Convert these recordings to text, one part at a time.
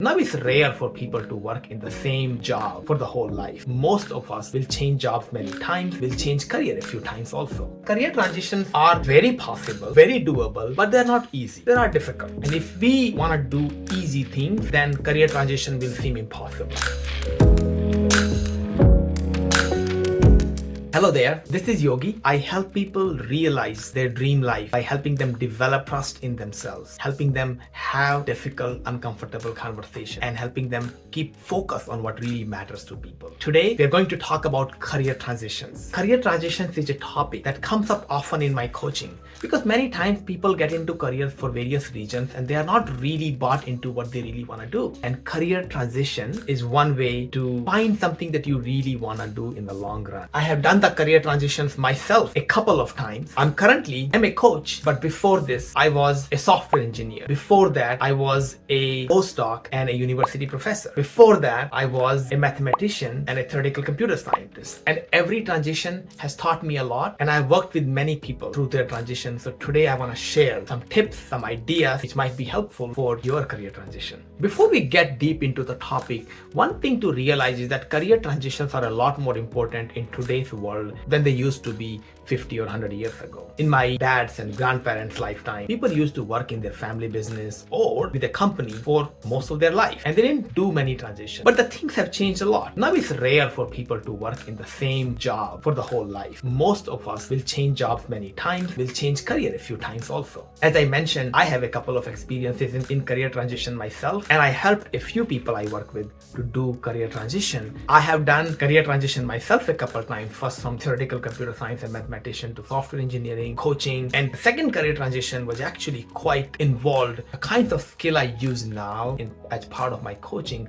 Now it's rare for people to work in the same job for the whole life. Most of us will change jobs many times, will change career a few times also. Career transitions are very possible, very doable, but they're not easy. They are difficult. And if we want to do easy things, then career transition will seem impossible. Hello there, this is Yogi. I help people realize their dream life by helping them develop trust in themselves, helping them have difficult, uncomfortable conversations, and helping them keep focus on what really matters to people. Today, we're going to talk about career transitions. Career transitions is a topic that comes up often in my coaching because many times people get into careers for various reasons and they are not really bought into what they really want to do. And career transition is one way to find something that you really want to do in the long run. I have done the career transitions myself a couple of times. I'm a coach, but before this, I was a software engineer. Before that, I was a postdoc and a university professor. Before that, I was a mathematician and a theoretical computer scientist. And every transition has taught me a lot, and I've worked with many people through their transition. So today I want to share some tips, some ideas which might be helpful for your career transition. Before we get deep into the topic, one thing to realize is that career transitions are a lot more important in today's world than they used to be 50 or 100 years ago. In my dad's and grandparents' lifetime, people used to work in their family business or with a company for most of their life, and they didn't do many transitions. But the things have changed a lot. Now it's rare for people to work in the same job for the whole life. Most of us will change jobs many times, will change career a few times also. As I mentioned, I have a couple of experiences in career transition myself, and I helped a few people I work with to do career transition. I have done career transition myself a couple of times, first from theoretical computer science and mathematics to software engineering, coaching, and the second career transition was actually quite involved. The kinds of skill I use now as part of my coaching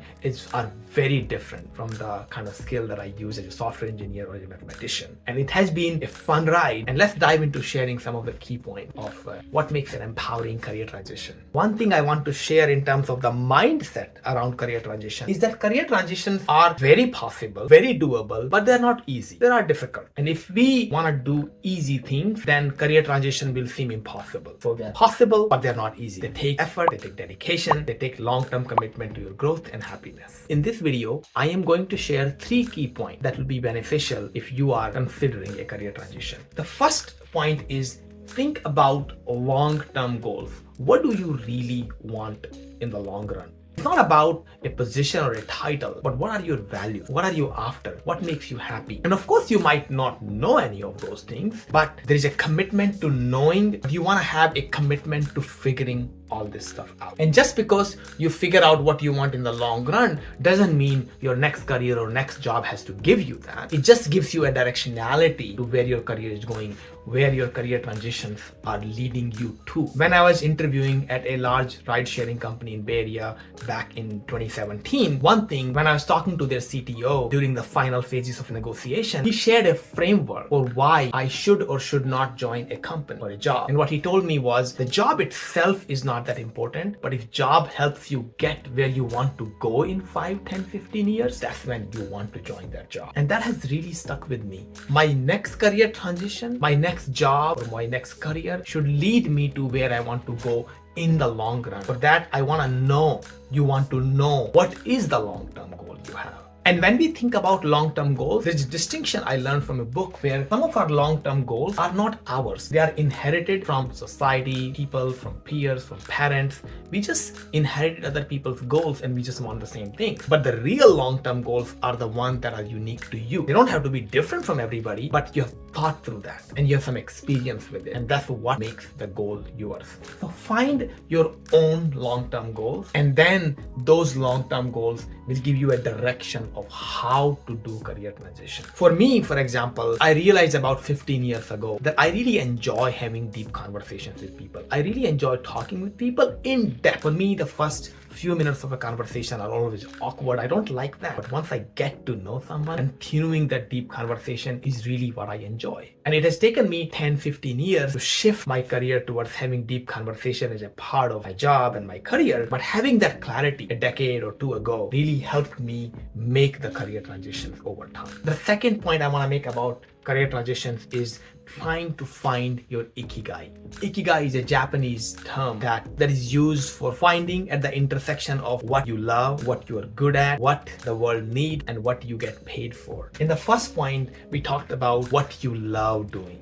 are very different from the kind of skill that I use as a software engineer or as a mathematician. And it has been a fun ride. And let's dive into sharing some of the key points of what makes an empowering career transition. One thing I want to share in terms of the mindset around career transition is that career transitions are very possible, very doable, but they're not easy. They are difficult. And if we want to do easy things, then career transition will seem impossible. So they're possible, but they're not easy. They take effort, they take dedication, they take long-term commitment to your growth and happiness. In this video, I am going to share 3 key points that will be beneficial if you are considering a career transition. The first point is think about long-term goals. What do you really want in the long run? It's not about a position or a title, but what are your values? What are you after? What makes you happy? And of course, you might not know any of those things, but there is a commitment to knowing. You want to have a commitment to figuring all this stuff out. And just because you figure out what you want in the long run doesn't mean your next career or next job has to give you that. It just gives you a directionality to where your career is going, where your career transitions are leading you to. When I was interviewing at a large ride-sharing company in Bay Area back in 2017, one thing, when I was talking to their CTO during the final phases of negotiation, he shared a framework for why I should or should not join a company or a job. And what he told me was the job itself is not that important, but if job helps you get where you want to go in 5, 10, 15 years, that's when you want to join that job. And that has really stuck with me. My next career transition, my next job or my next career should lead me to where I want to go in the long run. For that, I want to know, you want to know what is the long-term goal you have. And when we think about long-term goals, there's a distinction I learned from a book where some of our long-term goals are not ours. They are inherited from society, people, from peers, from parents. We just inherited other people's goals and we just want the same thing. But the real long-term goals are the ones that are unique to you. They don't have to be different from everybody, but you have thought through that and you have some experience with it. And that's what makes the goal yours. So find your own long-term goals, and then those long-term goals will give you a direction of how to do career transition. For me, for example, I realized about 15 years ago that I really enjoy having deep conversations with people. I really enjoy talking with people in depth. For me, the first few minutes of a conversation are always awkward. I don't like that. But once I get to know someone, continuing that deep conversation is really what I enjoy. And it has taken me 10, 15 years to shift my career towards having deep conversation as a part of my job and my career. But having that clarity a decade or 2 ago really helped me make the career transitions over time. The second point I want to make about career transitions is trying to find your ikigai. Ikigai is a Japanese term that is used for finding at the intersection of what you love, what you are good at, what the world needs, and what you get paid for. In the first point, we talked about what you love doing.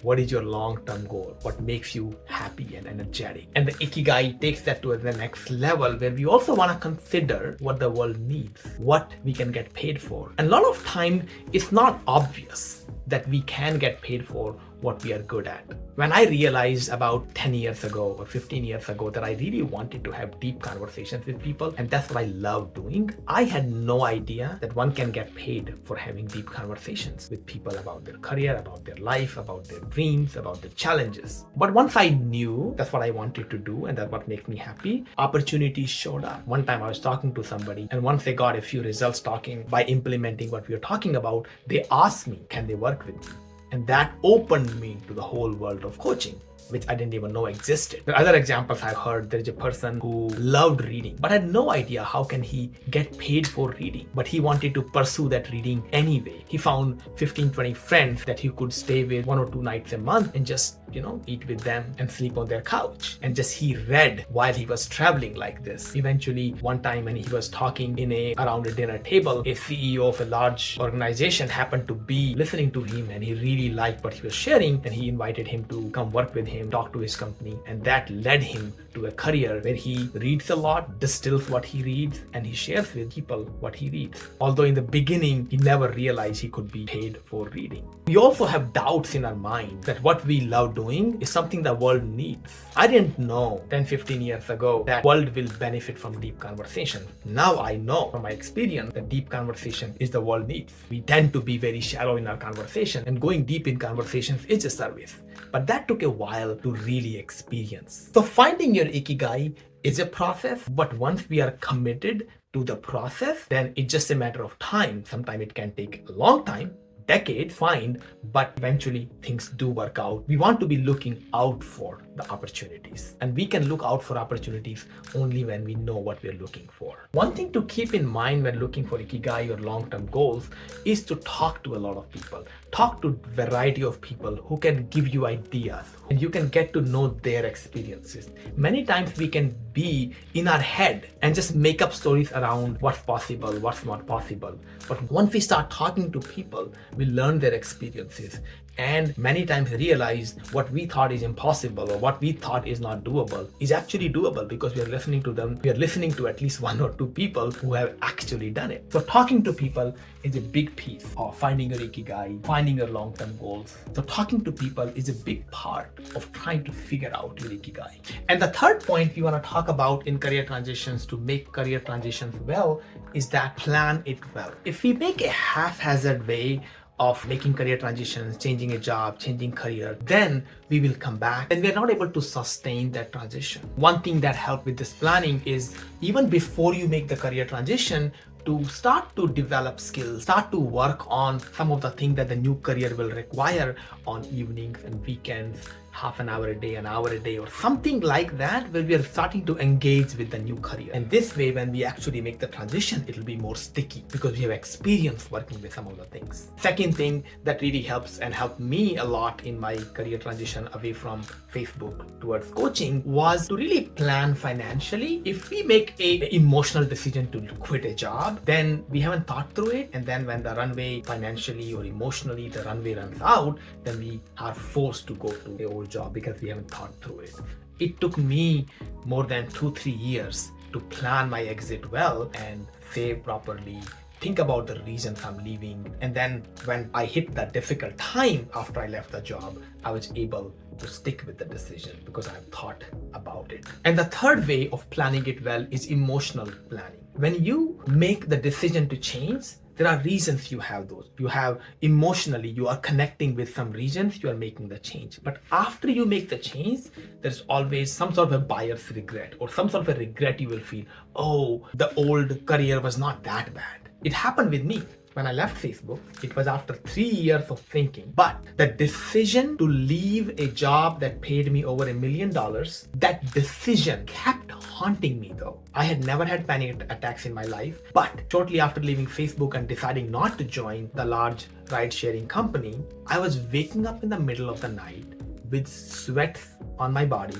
What is your long-term goal? What makes you happy and energetic? And the ikigai takes that to the next level, where we also want to consider what the world needs, what we can get paid for. And a lot of time, it's not obvious that we can get paid for what we are good at. When I realized about 10 years ago or 15 years ago that I really wanted to have deep conversations with people, and that's what I love doing, I had no idea that one can get paid for having deep conversations with people about their career, about their life, about their dreams, about their challenges. But once I knew that's what I wanted to do and that's what makes me happy, opportunities showed up. One time I was talking to somebody, and once they got a few results talking by implementing what we were talking about, they asked me, can they work with me? And that opened me to the whole world of coaching, which I didn't even know existed. The other examples I've heard, there's a person who loved reading, but had no idea how can he get paid for reading. But he wanted to pursue that reading anyway. He found 15, 20 friends that he could stay with 1 or 2 nights a month and just eat with them and sleep on their couch. And just he read while he was traveling like this. Eventually, one time when he was talking around a dinner table, a CEO of a large organization happened to be listening to him, and he really liked what he was sharing, and he invited him to come work with him, talk to his company, and that led him to a career where he reads a lot, distills what he reads, and he shares with people what he reads. Although in the beginning, he never realized he could be paid for reading. We also have doubts in our mind that what we love doing is something the world needs. I didn't know 10, 15 years ago that world will benefit from deep conversation. Now I know from my experience that deep conversation is the world needs. We tend to be very shallow in our conversation, and going deep in conversations is a service. But that took a while to really experience. So finding your ikigai is a process, but once we are committed to the process, then it's just a matter of time. Sometimes it can take a long time, decade, fine, but eventually things do work out. We want to be looking out for the opportunities, and we can look out for opportunities only when we know what we're looking for. One thing to keep in mind when looking for ikigai or long-term goals is to talk to a lot of people. Talk to a variety of people who can give you ideas, and you can get to know their experiences. Many times we can be in our head and just make up stories around what's possible, what's not possible. But once we start talking to people, we learn their experiences, and many times realize what we thought is impossible or what we thought is not doable is actually doable, because we are listening to them. We are listening to at least 1 or 2 people who have actually done it. So talking to people is a big piece of finding your ikigai, finding your long-term goals. So talking to people is a big part of trying to figure out your ikigai. And the third point we want to talk about in career transitions to make career transitions well is that plan it well. If we make a haphazard way of making career transitions, changing a job, changing career, then we will come back and we're not able to sustain that transition. One thing that helped with this planning is, even before you make the career transition, to start to develop skills, start to work on some of the things that the new career will require on evenings and weekends, half an hour a day, an hour a day, or something like that, where we are starting to engage with the new career. And this way, when we actually make the transition, it'll be more sticky because we have experience working with some of the things. Second thing that really helps and helped me a lot in my career transition away from Facebook towards coaching was to really plan financially. If we make an emotional decision to quit a job, then we haven't thought through it. And then when the runway financially or emotionally, the runway runs out, then we are forced to go to the old job because we haven't thought through it. It took me more than 2-3 years to plan my exit well and save properly, think about the reasons I'm leaving. And then when I hit that difficult time after I left the job, I was able to stick with the decision because I've thought about it. And the third way of planning it well is emotional planning. When you make the decision to change, there are reasons you have those. You have emotionally, you are connecting with some reasons, you are making the change. But after you make the change, there's always some sort of a buyer's regret or some sort of a regret you will feel. Oh, the old career was not that bad. It happened with me. When I left Facebook, it was after 3 years of thinking. But the decision to leave a job that paid me over $1 million, that decision kept haunting me though. I had never had panic attacks in my life, but shortly after leaving Facebook and deciding not to join the large ride-sharing company, I was waking up in the middle of the night with sweats on my body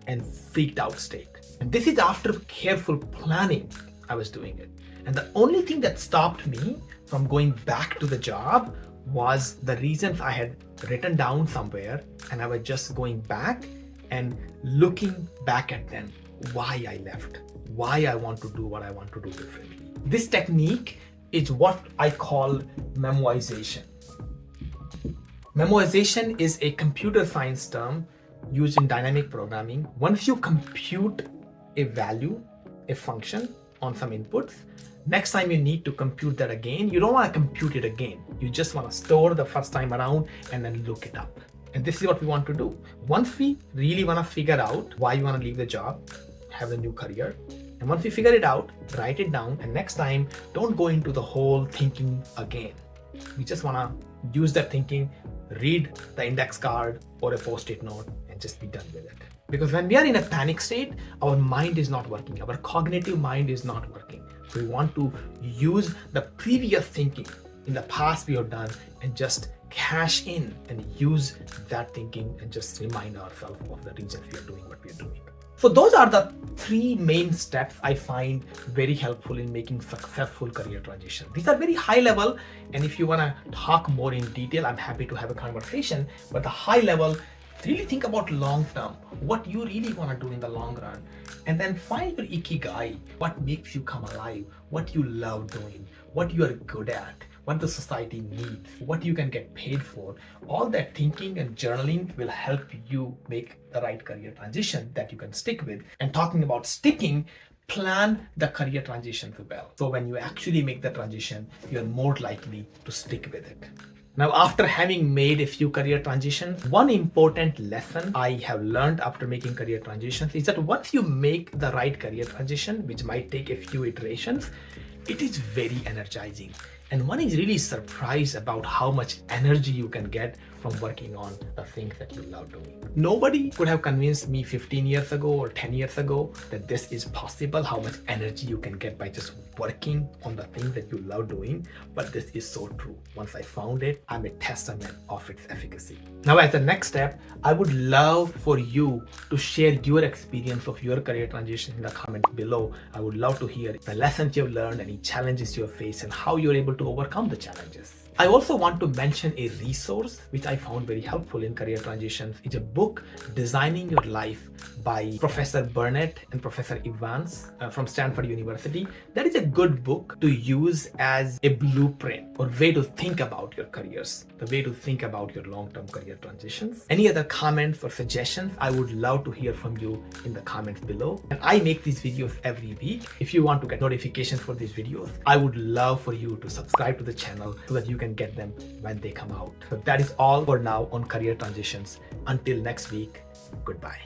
and freaked out state. And this is after careful planning I was doing it. And the only thing that stopped me from going back to the job was the reasons I had written down somewhere, and I was just going back and looking back at them, why I left, why I want to do what I want to do differently. This technique is what I call memoization. Memoization is a computer science term used in dynamic programming. Once you compute a value, a function on some inputs, next time you need to compute that again, you don't want to compute it again. You just want to store the first time around and then look it up. And this is what we want to do. Once we really want to figure out why you want to leave the job, have a new career, and once we figure it out, write it down, and next time, don't go into the whole thinking again. We just want to use that thinking, read the index card or a post-it note, and just be done with it. Because when we are in a panic state, our mind is not working. Our cognitive mind is not working. So we want to use the previous thinking in the past we have done and just cash in and use that thinking and just remind ourselves of the reasons we are doing what we are doing. So those are the 3 main steps I find very helpful in making successful career transition. These are very high level, and if you want to talk more in detail, I'm happy to have a conversation. But the high level, really think about long term, what you really want to do in the long run, and then find your ikigai, what makes you come alive, what you love doing, what you are good at, what the society needs, what you can get paid for. All that thinking and journaling will help you make the right career transition that you can stick with. And talking about sticking, plan the career transition well. So when you actually make the transition, you're more likely to stick with it. Now, after having made a few career transitions, one important lesson I have learned after making career transitions is that once you make the right career transition, which might take a few iterations, it is very energizing. And one is really surprised about how much energy you can get from working on the things that you love doing. Nobody could have convinced me 15 years ago or 10 years ago that this is possible, how much energy you can get by just working on the things that you love doing. But this is so true. Once I found it, I'm a testament of its efficacy. Now, as the next step, I would love for you to share your experience of your career transition in the comments below. I would love to hear the lessons you've learned, any challenges you have faced, and how you're able to overcome the challenges. I also want to mention a resource which I found very helpful in career transitions. It's a book, Designing Your Life, by Professor Burnett and Professor Evans from Stanford University. That is a good book to use as a blueprint or way to think about your careers, the way to think about your long-term career transitions. Any other comments or suggestions, I would love to hear from you in the comments below. And I make these videos every week. If you want to get notifications for these videos, I would love for you to subscribe to the channel so that you can get them when they come out. So that is all for now on career transitions. Until next week, goodbye.